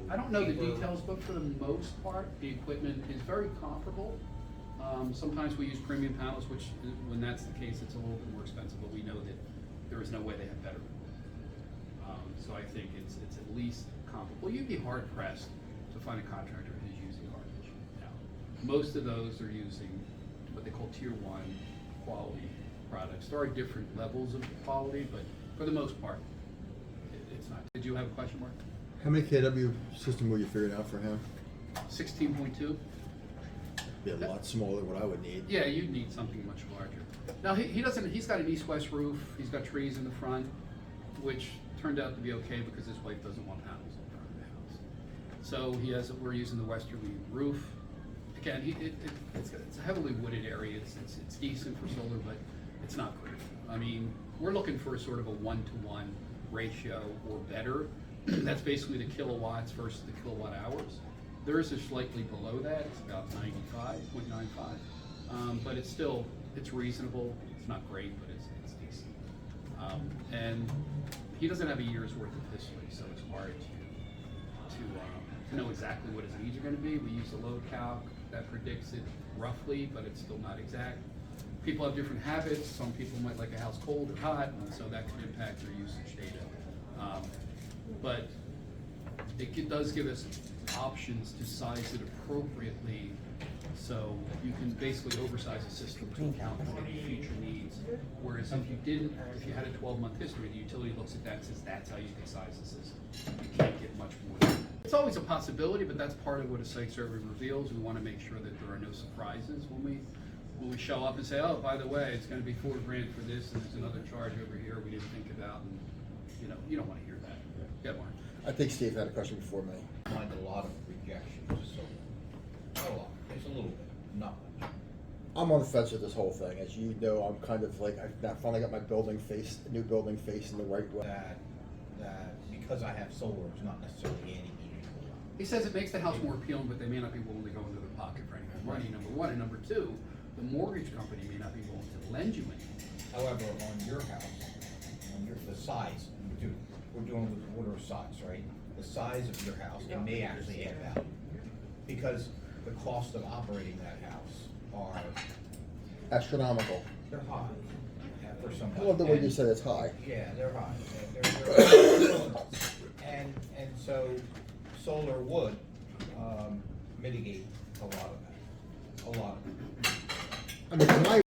I don't know the details, but for the most part, the equipment is very comparable. Sometimes we use premium panels, which, when that's the case, it's a little bit more expensive, but we know that there is no way they have better. So I think it's at least comparable. You'd be hard pressed to find a contractor who's using garbage now. Most of those are using what they call tier 1 quality products. There are different levels of quality, but for the most part, it's not. Did you have a question, Mark? How many kW system will you figure out for him? 16.2. Be a lot smaller than what I would need. Yeah, you'd need something much larger. Now he doesn't. He's got an east-west roof. He's got trees in the front, which turned out to be okay because his wife doesn't want panels in front of the house. So he has. We're using the westerly roof. Again, it's a heavily wooded area. It's decent for solar, but it's not great. I mean, we're looking for a sort of a 1-to-1 ratio or better. That's basically the kilowatts versus the kilowatt hours. Theirs is slightly below that. It's about 95.95, but it's still, it's reasonable. It's not great, but it's decent. And he doesn't have a year's worth of history, so it's hard to know exactly what his needs are going to be. We use a load calc that predicts it roughly, but it's still not exact. People have different habits. Some people might like a house cold or hot, and so that can impact their usage data. But it does give us options to size it appropriately, so you can basically oversize a system to account for any future needs. Whereas if you had a 12-month history, the utility looks at that and says that's how you can size the system. You can't get much more than that. It's always a possibility, but that's part of what a site survey reveals. We want to make sure that there are no surprises when we show up and say, oh, by the way, it's going to be $4 grand for this, and there's another charge over here we didn't think about, and you don't want to hear that. Get one. I think Steve had a question before me. Find a lot of rejections, so not a lot. There's a little bit, not much. I'm on the fence with this whole thing. As you know, I'm kind of like, I've finally got my new building facing the right way. That because I have solar, it's not necessarily anti-heating. He says it makes the house more appealing, but they may not be willing to go into their pocket for any more money, number one. And number two, the mortgage company may not be willing to lend you anything. However, on your house, the size, we're doing with the order of size, right? The size of your house, it may actually add value. Because the cost of operating that house are Astronomical. they're high for somebody. I love the way you said it's high. Yeah, they're high. And so solar would mitigate a lot of that. A lot of it. I mean, from my